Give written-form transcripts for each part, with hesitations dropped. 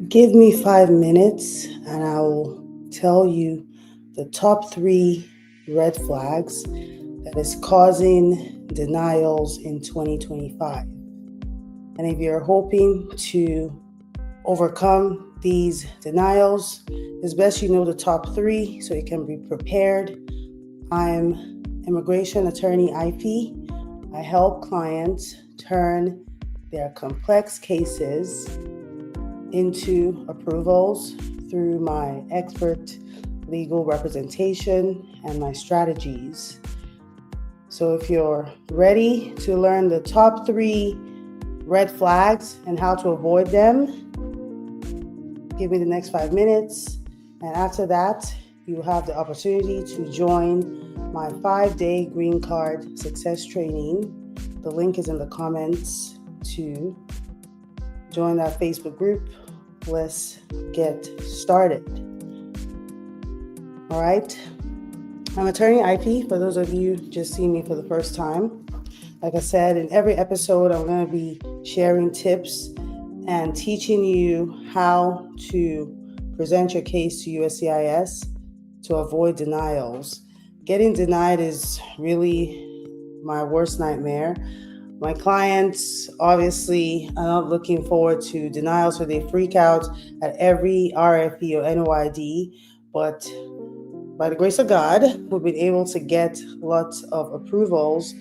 Give me 5 minutes and I will tell you the top three red flags that is causing denials in 2025. And if you're hoping to overcome these denials, it's best you know the top three so you can be prepared. I'm immigration attorney IP. I help clients turn their complex cases into approvals through my expert legal representation and my strategies. So if you're ready to learn the top three red flags and how to avoid them, give me the next 5 minutes. And after that, you have the opportunity to join my 5-day green card success training. The link is in the comments to join that Facebook group. Let's get started. All right. I'm attorney IP for those of you just seeing me for the first time. Like I said, in every episode, I'm going to be sharing tips and teaching you how to present your case to USCIS to avoid denials. Getting denied is really my worst nightmare. My clients obviously are not looking forward to denials, so they freak out at every RFE or NOID, but by the grace of God, we've been able to get lots of approvals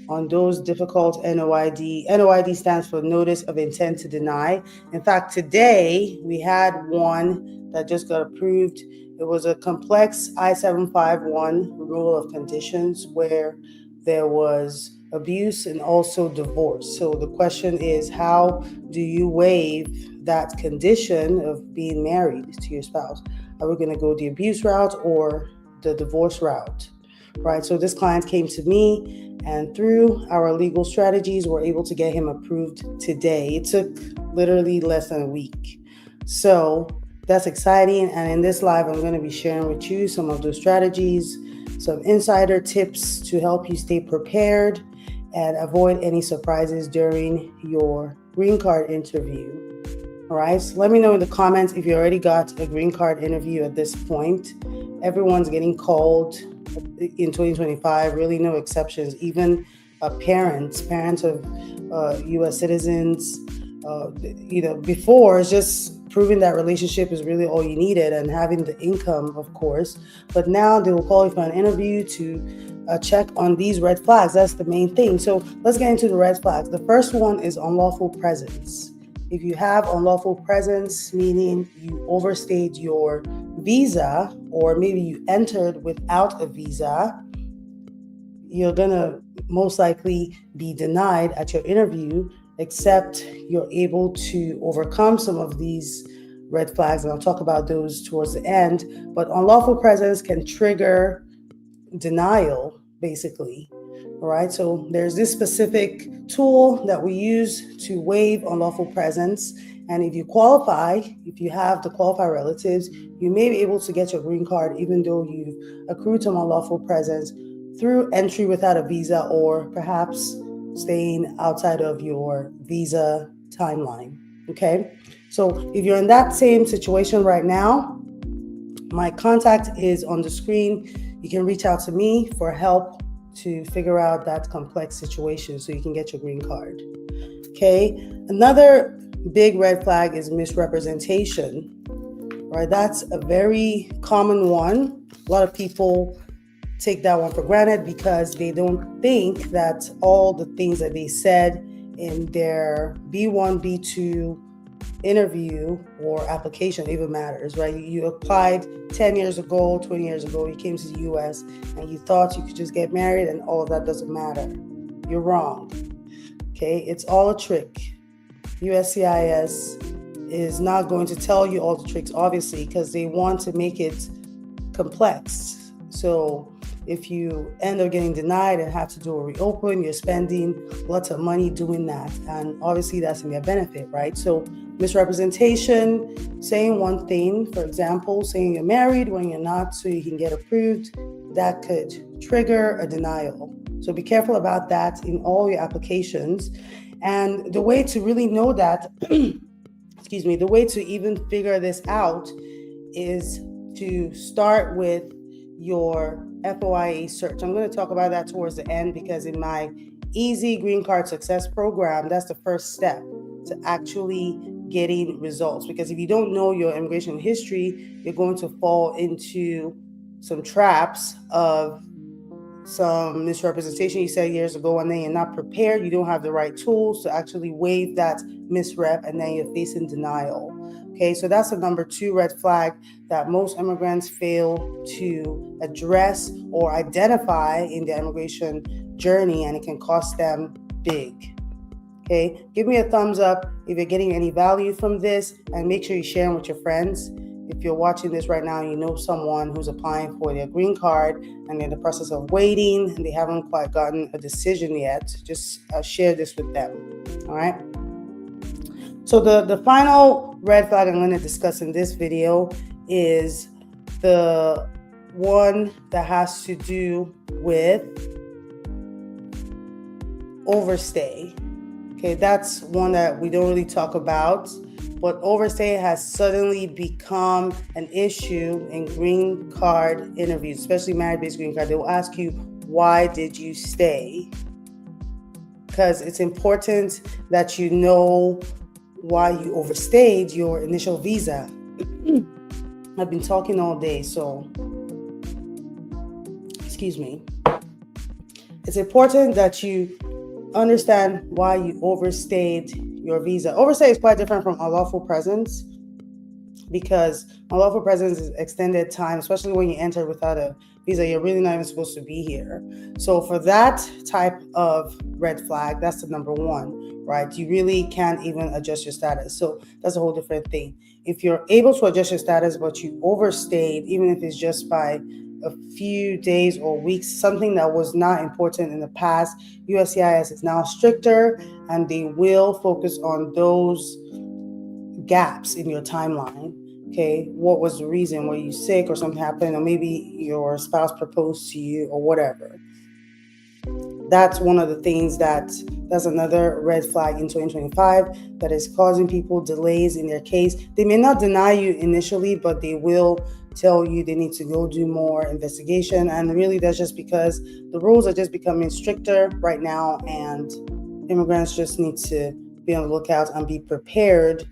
on those difficult NOID. NOID stands for Notice of Intent to Deny. In fact, today we had one that just got approved. It was a complex I-751 rule of conditions where there was abuse and also divorce. So the question is, how do you waive that condition of being married to your spouse? Are we going to go the abuse route or the divorce route? Right. So this client came to me, and through our legal strategies, we're able to get him approved today. It took literally less than a week. So that's exciting. And in this live, I'm going to be sharing with you some of those strategies, some insider tips to help you stay prepared and avoid any surprises during your green card interview. All right, so let me know in the comments if you already got a green card interview at this point. Everyone's getting called in 2025, really no exceptions. Even parents of U.S. citizens, before it's just proving that relationship is really all you needed and having the income, of course. But now they will call you for an interview to check on these red flags. That's the main thing. So let's get into the red flags. The first one is unlawful presence. If you have unlawful presence, meaning you overstayed your visa, or maybe you entered without a visa, you're going to most likely be denied at your interview, except you're able to overcome some of these red flags. And I'll talk about those towards the end. But unlawful presence can trigger denial, basically. All right, so there's this specific tool that we use to waive unlawful presence. And if you qualify, if you have the qualified relatives, you may be able to get your green card even though you've accrued some unlawful presence through entry without a visa, or perhaps staying outside of your visa timeline. Okay, so if you're in that same situation right now, my contact is on the screen. You can reach out to me for help to figure out that complex situation so you can get your green card. Okay, another big red flag is misrepresentation. Right, that's a very common one. A lot of people take that one for granted because they don't think that all the things that they said in their B1, B2 interview or application even matters, right? You applied 10 years ago, 20 years ago, you came to the US and you thought you could just get married and all of that doesn't matter. You're wrong. Okay, it's all a trick. USCIS is not going to tell you all the tricks, obviously, because they want to make it complex. So if you end up getting denied and have to do a reopen, you're spending lots of money doing that. And obviously that's going to be a benefit, right? So misrepresentation, saying one thing, for example, saying you're married when you're not so you can get approved, that could trigger a denial. So be careful about that in all your applications. And the way to really know that, the way to even figure this out is to start with your FOIA search. I'm going to talk about that towards the end, because in my Easy Green Card Success program, that's the first step to actually getting results. Because if you don't know your immigration history, you're going to fall into some traps of some misrepresentation you said years ago, and then you're not prepared. You don't have the right tools to actually waive that misrep, and then you're facing denial. Okay, so that's the number 2 red flag that most immigrants fail to address or identify in their immigration journey, and it can cost them big. Okay, give me a thumbs up if you're getting any value from this, and make sure you share them with your friends. If you're watching this right now, you know someone who's applying for their green card and they're in the process of waiting and they haven't quite gotten a decision yet, just share this with them. All right. So the final red flag I'm going to discuss in this video is the one that has to do with overstay. Okay, that's one that we don't really talk about. But overstay has suddenly become an issue in green card interviews, especially marriage-based green card. They will ask you, why did you stay? Because it's important that you know why you overstayed your initial visa. I've been talking all day, so excuse me. It's important that you understand why you overstayed your visa. Overstay is quite different from unlawful presence, because unlawful presence is extended time, especially when you enter without a visa. You're really not even supposed to be here. So for that type of red flag, that's the number 1, right? You really can't even adjust your status. So that's a whole different thing. If you're able to adjust your status, but you overstayed, even if it's just by a few days or weeks, something that was not important in the past, USCIS is now stricter, and they will focus on those gaps in your timeline. Okay, what was the reason? Were you sick or something happened, or maybe your spouse proposed to you or whatever? That's one of the things that's another red flag in 2025 that is causing people delays in their case. They may not deny you initially, but they will tell you they need to go do more investigation. And really, that's just because the rules are just becoming stricter right now, and immigrants just need to be on the lookout and be prepared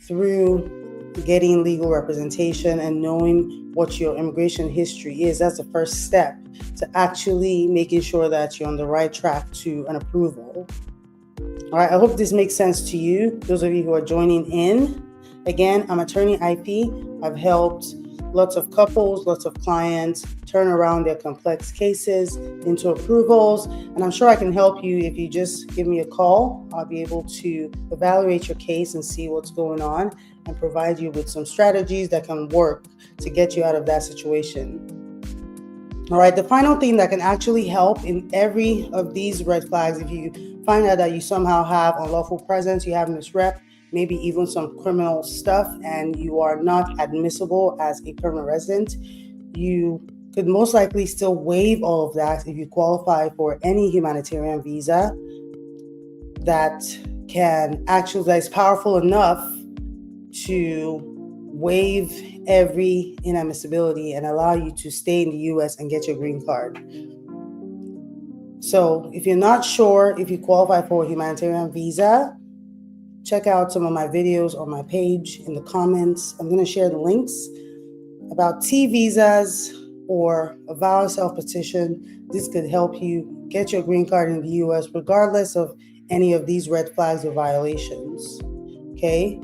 through getting legal representation and knowing what your immigration history is. That's the first step to actually making sure that you're on the right track to an approval. All right, I hope this makes sense to you, those of you who are joining in. Again, I'm Attorney IP. I've helped lots of couples, lots of clients turn around their complex cases into approvals. And I'm sure I can help you if you just give me a call. I'll be able to evaluate your case and see what's going on and provide you with some strategies that can work to get you out of that situation. All right, the final thing that can actually help in every of these red flags, if you find out that you somehow have unlawful presence, you have misrep, maybe even some criminal stuff, and you are not admissible as a permanent resident, you could most likely still waive all of that if you qualify for any humanitarian visa that is powerful enough to waive every inadmissibility and allow you to stay in the U.S. and get your green card. So if you're not sure if you qualify for a humanitarian visa, check out some of my videos on my page in the comments. I'm going to share the links about T visas or a VAWA self-petition. This could help you get your green card in the U.S. regardless of any of these red flags or violations. Okay?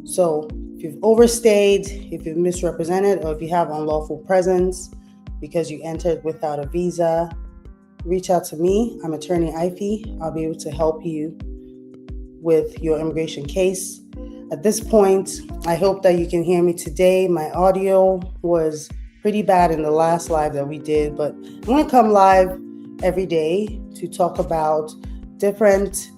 So if you've overstayed, if you've misrepresented, or if you have unlawful presence because you entered without a visa, reach out to me. I'm Attorney Ivy. I'll be able to help you with your immigration case. At this point, I hope that you can hear me today. My audio was pretty bad in the last live that we did, but I'm going to come live every day to talk about different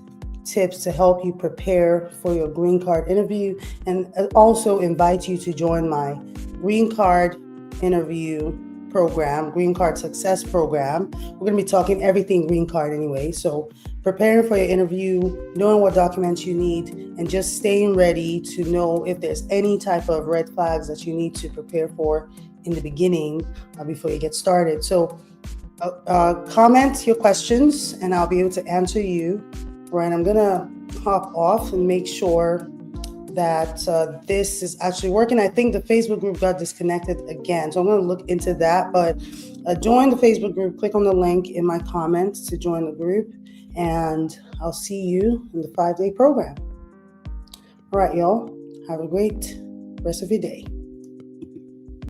tips to help you prepare for your green card interview, and also invite you to join my green card interview program, Green Card Success program. We're going to be talking everything green card anyway, so preparing for your interview, knowing what documents you need, and just staying ready to know if there's any type of red flags that you need to prepare for in the beginning before you get started. So comment your questions and I'll be able to answer you. Right, I'm gonna hop off and make sure that this is actually working. I think the Facebook group got disconnected again, so I'm going to look into that. But join the Facebook group. Click on the link in my comments to join the group, and I'll see you in the 5-day program. All right, y'all. Have a great rest of your day.